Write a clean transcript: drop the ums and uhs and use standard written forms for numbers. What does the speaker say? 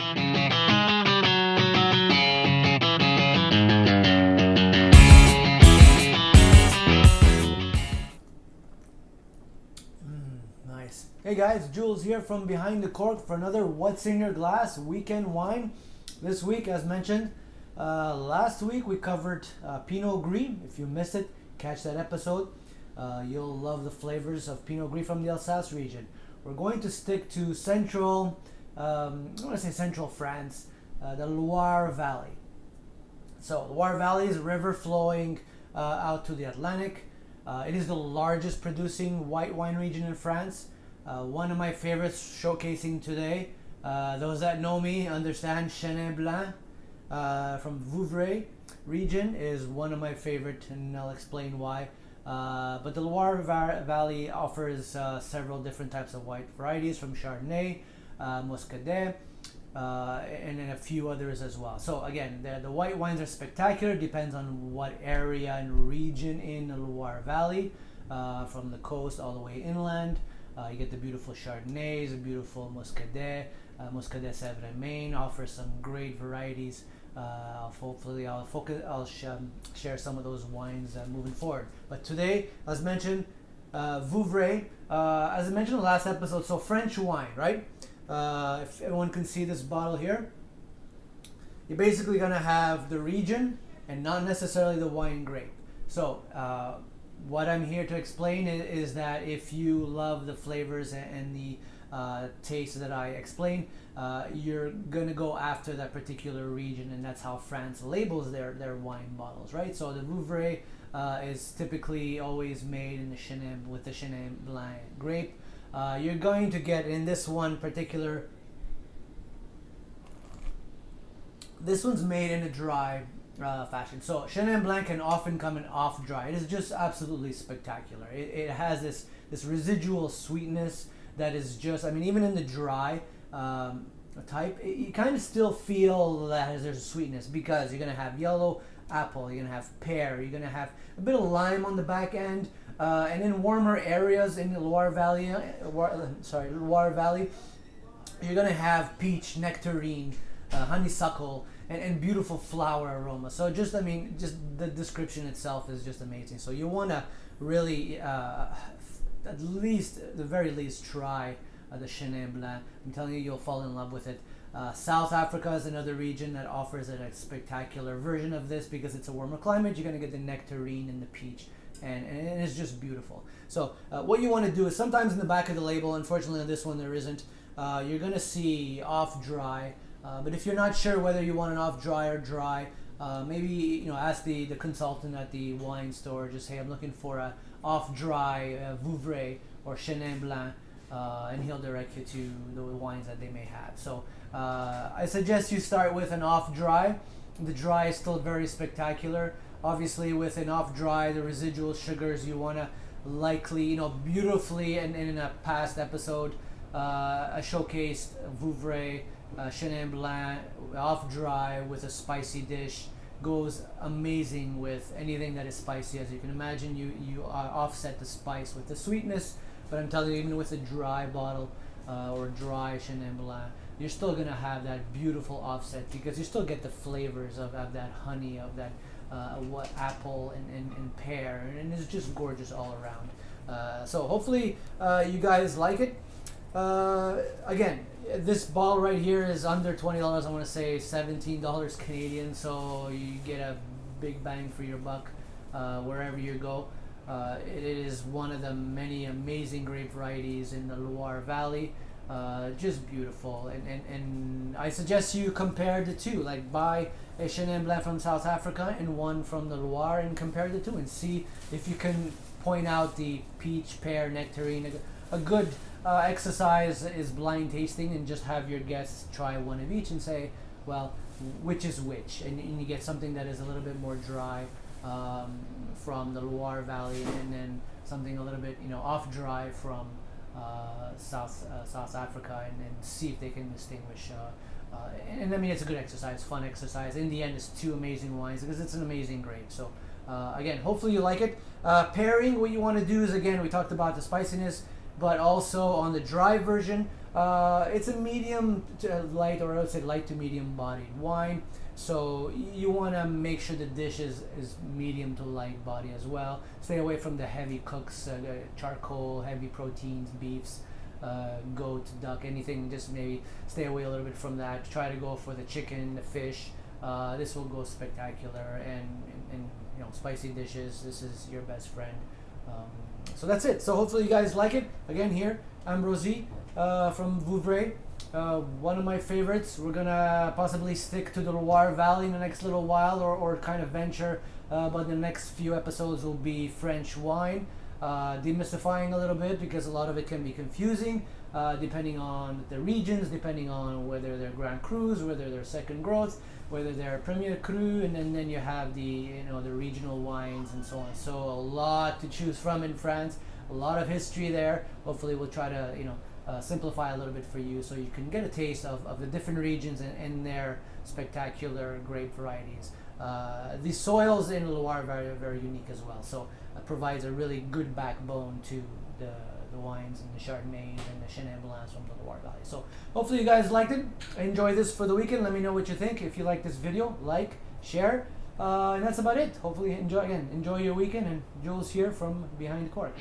Nice. Hey guys, Jules here from Behind the Cork for another What's in Your Glass weekend wine. This week, as mentioned, last week we covered Pinot Gris. If you missed it, catch that episode. You'll love the flavors of Pinot Gris from the Alsace region. We're going to stick to central, I want to say central France, the Loire Valley. So, Loire Valley is a river flowing out to the Atlantic. It is the largest producing white wine region in France. One of my favorites showcasing today. Those that know me understand Chenin Blanc from Vouvray region is one of my favorite, and I'll explain why. But the Loire Valley offers several different types of white varieties, from Chardonnay, Muscadet, and then a few others as well. So again, the white wines are spectacular. Depends on what area and region in the Loire Valley, from the coast all the way inland. You get the beautiful Chardonnays, the beautiful Muscadet. Muscadet Sèvres and Maine offers some great varieties. I'll share some of those wines moving forward. But today, as mentioned, Vouvray. As I mentioned in the last episode, so French wine, right? If everyone can see this bottle here, you're basically gonna have the region and not necessarily the wine grape. So what I'm here to explain is that if you love the flavors and the taste that I explain, you're gonna go after that particular region, and that's how France labels their wine bottles, right? So the Vouvray is typically always made in with the Chenin Blanc grape. You're going to get in this one particular. This one's made in a dry fashion. So Chenin Blanc can often come in off dry. It is just absolutely spectacular. It has this residual sweetness that is just, I mean, even in the dry type, you kind of still feel that there's a sweetness, because you're going to have yellow apple, you're going to have pear, you're going to have a bit of lime on the back end, and in warmer areas in the Loire Valley, you're going to have peach, nectarine, honeysuckle, and beautiful flower aroma. So just, I mean, just the description itself is just amazing. So you want to really, at the very least, try the Chenin Blanc. I'm telling you, you'll fall in love with it. South Africa is another region that offers a spectacular version of this, because it's a warmer climate. You're going to get the nectarine and the peach, and it's just beautiful. So what you want to do is, sometimes in the back of the label, unfortunately on this one there isn't, you're going to see off dry. But if you're not sure whether you want an off dry or dry, maybe ask the consultant at the wine store. Just, hey, I'm looking for a off dry Vouvray or Chenin Blanc, and he'll direct you to the wines that they may have. So I suggest you start with an off dry. The dry is still very spectacular. Obviously, with an off dry, the residual sugars you want to likely, beautifully, and in a past episode, I showcased Vouvray. Chenin Blanc off dry with a spicy dish goes amazing with anything that is spicy. As you can imagine, you offset the spice with the sweetness, but I'm telling you, even with a dry bottle or dry Chenin Blanc, you're still gonna have that beautiful offset, because you still get the flavors of that honey, of that apple and pear, and it's just gorgeous all around. So hopefully you guys like it. Again, this bottle right here is under $20. I want to say $17 Canadian, so you get a big bang for your buck wherever you go. It is one of the many amazing grape varieties in the Loire Valley. Just beautiful, and I suggest you compare the two. Like, buy a Chenin Blanc from South Africa and one from the Loire, and compare the two and see if you can point out the peach, pear, nectarine. A good exercise is blind tasting, and just have your guests try one of each and say, well, which is which, and you get something that is a little bit more dry from the Loire Valley, and then something a little bit off dry from South Africa, and see if they can distinguish. And I mean, it's a good exercise, fun exercise. In the end, it's two amazing wines, because it's an amazing grape. So again, hopefully you like it. Pairing, what you want to do is, again, we talked about the spiciness, but also on the dry version, It's a medium to light, or I would say light to medium bodied wine. So you want to make sure the dish is medium to light body as well. Stay away from the heavy cooks, charcoal, heavy proteins, beefs, goat, duck, anything. Just maybe stay away a little bit from that. Try to go for the chicken, the fish. This will go spectacular, and spicy dishes. This is your best friend. So that's it. So hopefully you guys like it. Again, here Ambrosie from Vouvray. One of my favorites. We're gonna possibly stick to the Loire Valley in the next little while, or kind of venture, but the next few episodes will be French wine, demystifying a little bit, because a lot of it can be confusing, depending on the regions, depending on whether they're Grand Crus, whether they're second growth, whether they're Premier Cru, and then you have the the regional wines and so on. So a lot to choose from in France, a lot of history there. Hopefully we'll try to simplify a little bit for you, so you can get a taste of the different regions and their spectacular grape varieties. The soils in Loire are very, very unique as well, so it provides a really good backbone to the wines and the Chardonnays and the Chenin Blancs from the Loire Valley. So hopefully you guys liked it. Enjoy this for the weekend. Let me know what you think. If you like this video, like, share, and that's about it. Hopefully enjoy your weekend. And Jules here from behind the cork.